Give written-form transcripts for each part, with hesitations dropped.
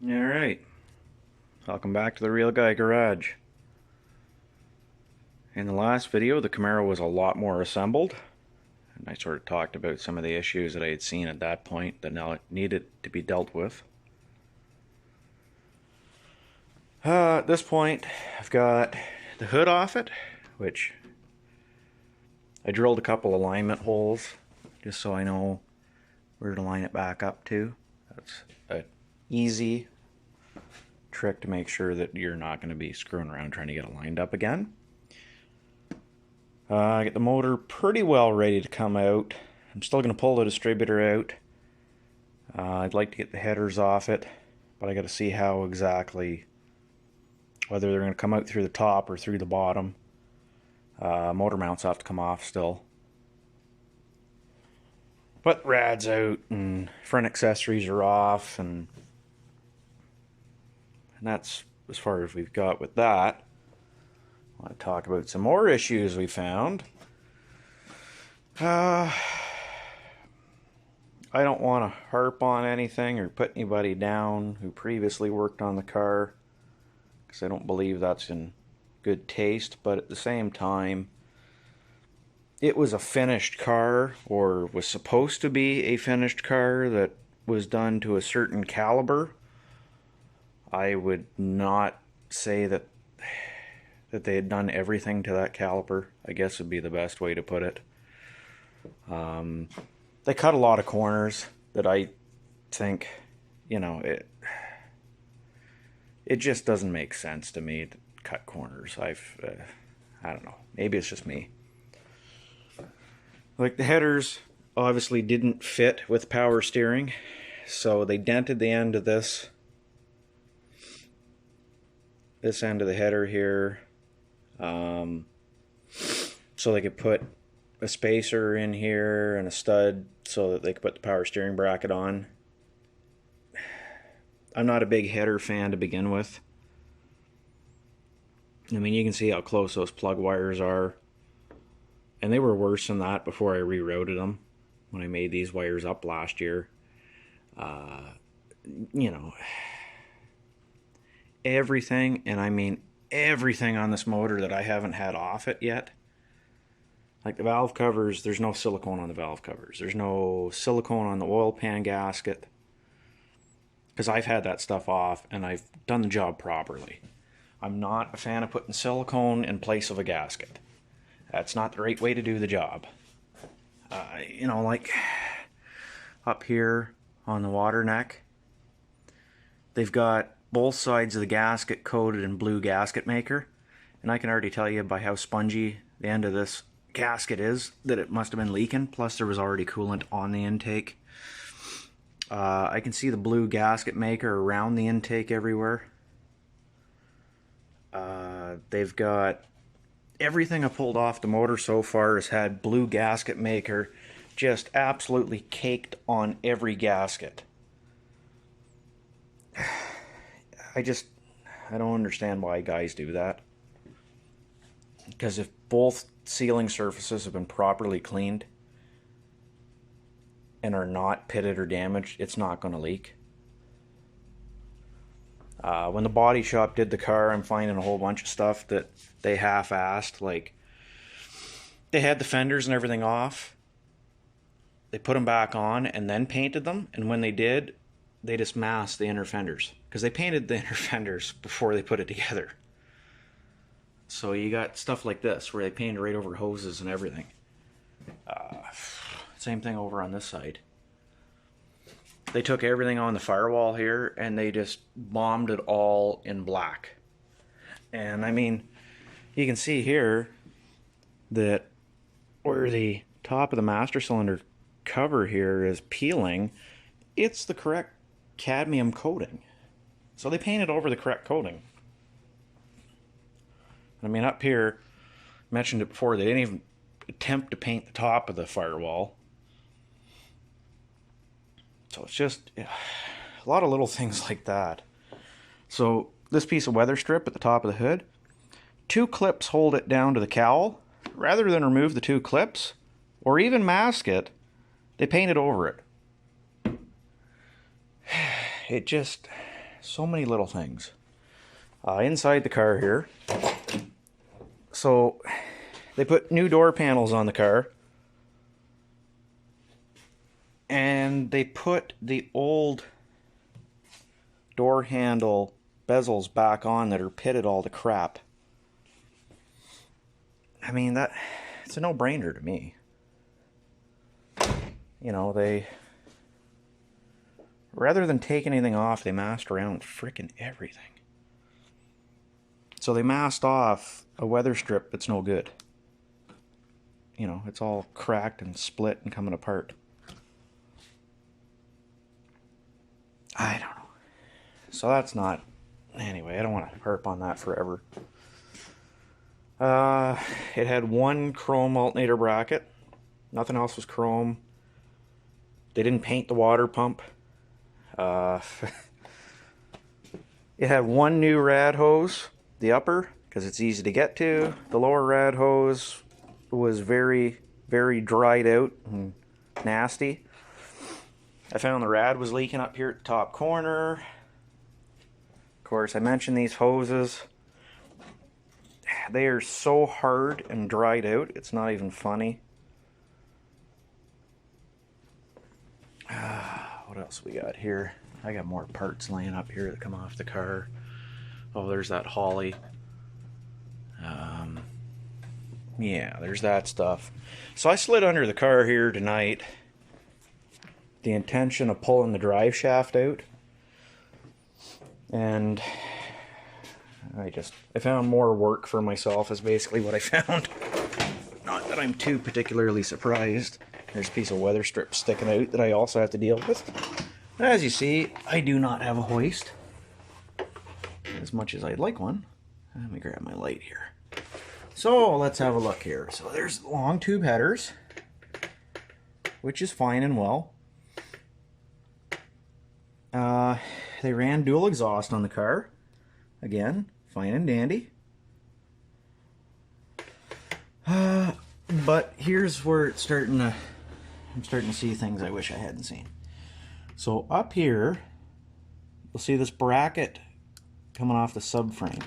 Alright, welcome back to the Real Guy Garage. In the last video, the Camaro was a lot more assembled, and I sort of talked about some of the issues that I had seen at that point that now needed to be dealt with. At this point, I've got the hood off it, which I drilled a couple alignment holes just so I know where to line it back up to. That's an easy trick to make sure that you're not going to be screwing around trying to get it lined up again. I get the motor pretty well ready to come out. I'm still going to pull the distributor out. I'd like to get the headers off it, but I got to see how exactly, whether they're going to come out through the top or through the bottom. Motor mounts have to come off still. But rad's out and front accessories are off, and that's as far as we've got with that. I want to talk about some more issues we found. I don't want to harp on anything or put anybody down who previously worked on the car, because I don't believe that's in good taste, but at the same time, it was a finished car, or was supposed to be a finished car that was done to a certain caliber. I would not say that they had done everything to that caliber, I guess would be the best way to put it. They cut a lot of corners that I think, you know, it just doesn't make sense to me to cut corners. I don't know, maybe it's just me. Like, the headers obviously didn't fit with power steering, so they dented the end of this end of the header here, so they could put a spacer in here and a stud so that they could put the power steering bracket on. I'm not a big header fan to begin with. I mean, you can see how close those plug wires are, and they were worse than that before I rerouted them when I made these wires up last year. You know, everything, and I mean everything on this motor that I haven't had off it yet. Like the valve covers, there's no silicone on the valve covers. There's no silicone on the oil pan gasket, because I've had that stuff off and I've done the job properly. I'm not a fan of putting silicone in place of a gasket. That's not the right way to do the job. You know, like up here on the water neck, they've got both sides of the gasket coated in blue gasket maker, and I can already tell you by how spongy the end of this gasket is that it must have been leaking, plus there was already coolant on the intake. I can see the blue gasket maker around the intake everywhere. They've got everything I pulled off the motor so far has had blue gasket maker just absolutely caked on every gasket. I don't understand why guys do that. Because if both sealing surfaces have been properly cleaned and are not pitted or damaged, it's not going to leak. When the body shop did the car, I'm finding a whole bunch of stuff that they half-assed. Like, they had the fenders and everything off. They put them back on and then painted them. And when they did, they just masked the inner fenders, because they painted the inner fenders before they put it together. So you got stuff like this where they painted right over hoses and everything. Same thing over on this side. They took everything on the firewall here and they just bombed it all in black. And I mean, you can see here that where the top of the master cylinder cover here is peeling, it's the correct cadmium coating. So they painted over the correct coating. I mean, up here, I mentioned it before, they didn't even attempt to paint the top of the firewall. So it's just a lot of little things like that. So this piece of weather strip at the top of the hood, 2 clips hold it down to the cowl. Rather than remove the 2 clips or even mask it, they painted over it. It just So many little things. Inside the car here. So they put new door panels on the car. And they put the old door handle bezels back on that are pitted all to crap. I mean, it's a no-brainer to me. You know, they, rather than take anything off, they masked around frickin' everything. So they masked off a weather strip that's no good. You know, it's all cracked and split and coming apart. I don't know. So that's not... Anyway, I don't want to harp on that forever. It had one chrome alternator bracket. Nothing else was chrome. They didn't paint the water pump. It had one new rad hose, the upper, because it's easy to get to. The lower rad hose was very, very dried out and nasty. I found the rad was leaking up here at the top corner. Of course, I mentioned these hoses. They are so hard and dried out, it's not even funny. What else we got here? I got more parts laying up here that come off the car. Oh, there's that Holly. Yeah, there's that stuff. So I slid under the car here tonight. The intention of pulling the drive shaft out. And I found more work for myself is basically what I found. Not that I'm too particularly surprised. There's a piece of weather strip sticking out that I also have to deal with. As you see, I do not have a hoist. As much as I'd like one. Let me grab my light here. So let's have a look here. So there's long tube headers, which is fine and well. They ran dual exhaust on the car. Again, fine and dandy. But here's where it's I'm starting to see things I wish I hadn't seen. So up here, you'll see this bracket coming off the subframe.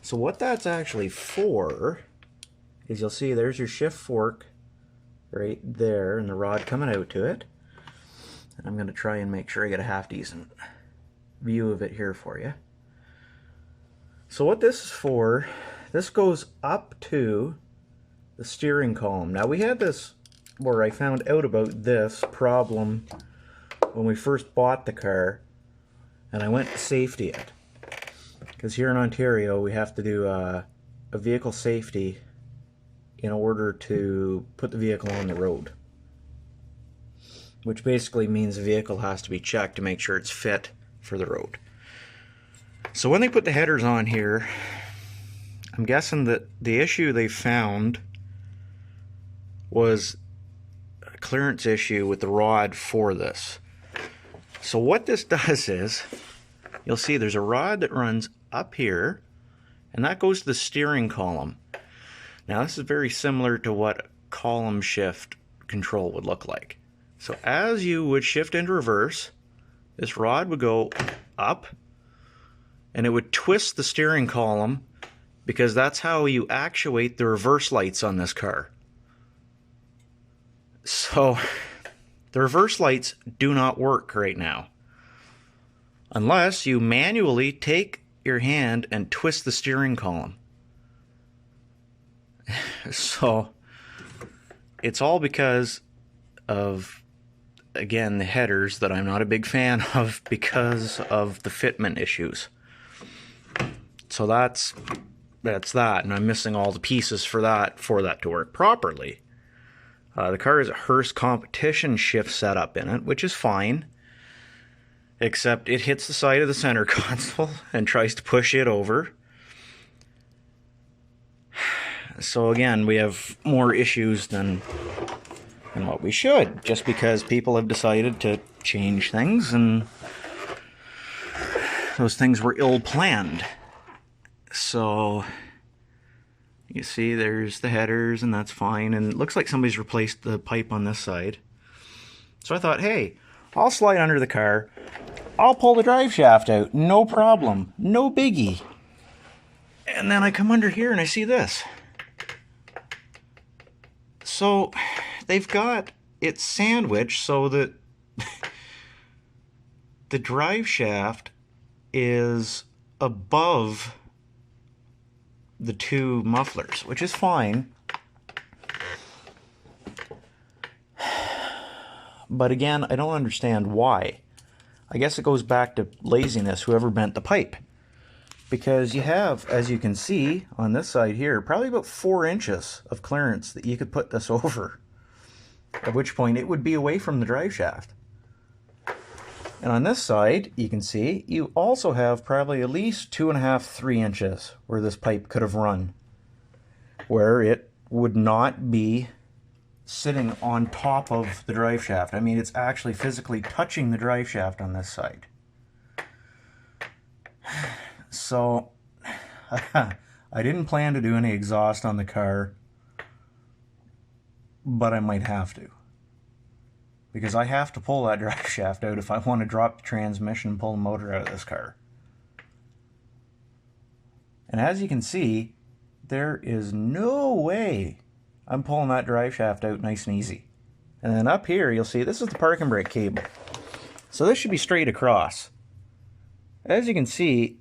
So what that's actually for is you'll see there's your shift fork right there and the rod coming out to it. And I'm going to try and make sure I get a half decent view of it here for you. So what this is for, this goes up to the steering column. Now we had this where I found out about this problem when we first bought the car, and I went to safety it. Because here in Ontario we have to do a vehicle safety in order to put the vehicle on the road. Which basically means the vehicle has to be checked to make sure it's fit for the road. So when they put the headers on here, I'm guessing that the issue they found was a clearance issue with the rod for this. So what this does is, you'll see there's a rod that runs up here, and that goes to the steering column. Now this is very similar to what column shift control would look like. So as you would shift into reverse, this rod would go up, and it would twist the steering column, because that's how you actuate the reverse lights on this car. So the reverse lights do not work right now unless you manually take your hand and twist the steering column. So it's all because of, again, the headers that I'm not a big fan of because of the fitment issues. So that's that, and I'm missing all the pieces for that to work properly. The car has a Hearst competition shift setup in it, which is fine, except it hits the side of the center console and tries to push it over. So again, we have more issues than what we should, just because people have decided to change things, and those things were ill-planned. So you see there's the headers, and that's fine, and it looks like somebody's replaced the pipe on this side. So I thought, hey, I'll slide under the car, I'll pull the drive shaft out, no problem, no biggie. And then I come under here and I see this. So they've got it sandwiched so that the drive shaft is above the two mufflers, which is fine. But again, I don't understand why. I guess it goes back to laziness, whoever bent the pipe. Because you have, as you can see on this side here, probably about 4 inches of clearance that you could put this over. At which point it would be away from the drive shaft. And on this side, you can see, you also have probably at least 2.5, 3 inches where this pipe could have run. Where it would not be sitting on top of the drive shaft. I mean, it's actually physically touching the drive shaft on this side. So, I didn't plan to do any exhaust on the car, but I might have to. Because I have to pull that drive shaft out if I want to drop the transmission and pull the motor out of this car. And as you can see, there is no way I'm pulling that drive shaft out nice and easy. And then up here, you'll see, this is the parking brake cable. So this should be straight across. As you can see,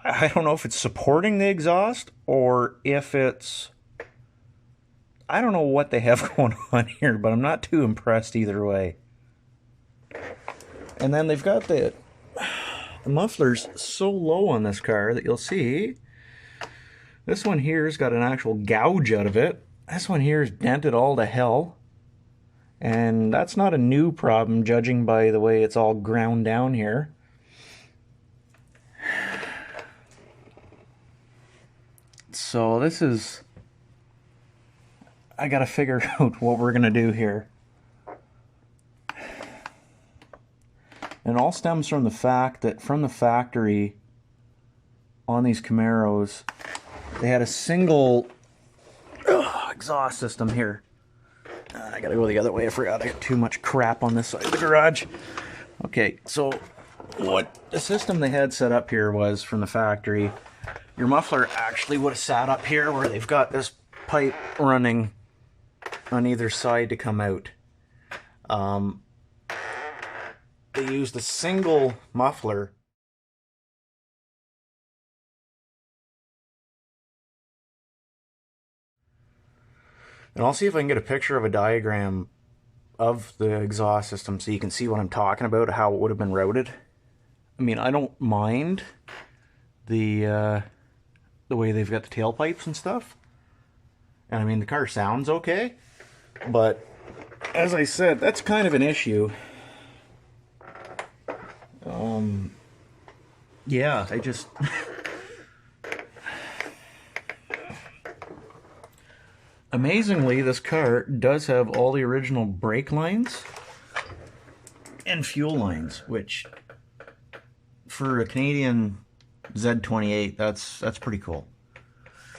I don't know if it's supporting the exhaust or if it's... I don't know what they have going on here, but I'm not too impressed either way. And then they've got the mufflers so low on this car that you'll see this one here's got an actual gouge out of it. This one here is dented all to hell. And that's not a new problem, judging by the way it's all ground down here. So this is... I gotta figure out what we're gonna do here. And it all stems from the fact that from the factory on these Camaros, they had a single exhaust system here. I gotta go the other way. I forgot I got too much crap on this side of the garage. Okay, so what the system they had set up here was from the factory. Your muffler actually would have sat up here where they've got this pipe running on either side to come out. They used a single muffler. And I'll see if I can get a picture of a diagram of the exhaust system so you can see what I'm talking about, how it would have been routed. I mean, I don't mind the way they've got the tailpipes and stuff. And I mean, the car sounds okay. But, as I said, that's kind of an issue. Yeah, I just... Amazingly, this car does have all the original brake lines and fuel lines, which, for a Canadian Z28, that's pretty cool.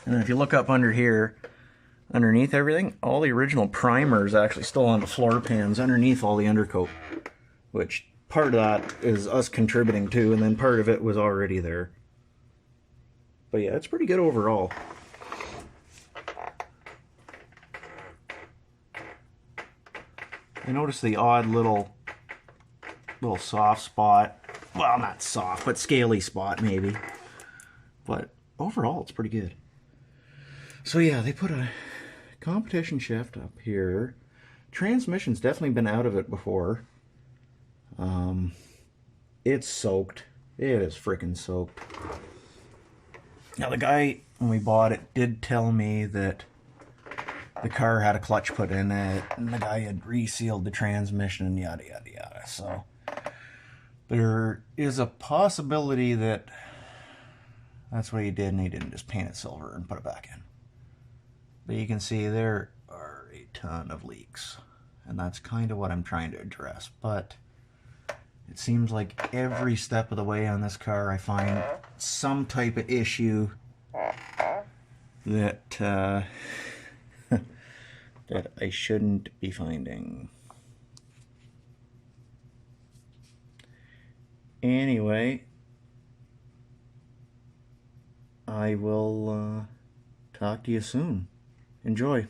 And then if you look up under here, underneath everything, all the original primer is actually still on the floor pans underneath all the undercoat, which part of that is us contributing to, and then part of it was already there. But yeah, it's pretty good overall. I noticed the odd little soft spot. Well, not soft, but scaly spot maybe. But overall, it's pretty good. So yeah, they put a competition shift up here. Transmission's definitely been out of it before. It's soaked. It is freaking soaked. Now the guy, when we bought it, did tell me that the car had a clutch put in it, and the guy had resealed the transmission and yada yada yada. So there is a possibility that that's what he did, and he didn't just paint it silver and put it back in. But you can see there are a ton of leaks, and that's kind of what I'm trying to address. But it seems like every step of the way on this car I find some type of issue that that I shouldn't be finding. Anyway, I will talk to you soon. Enjoy.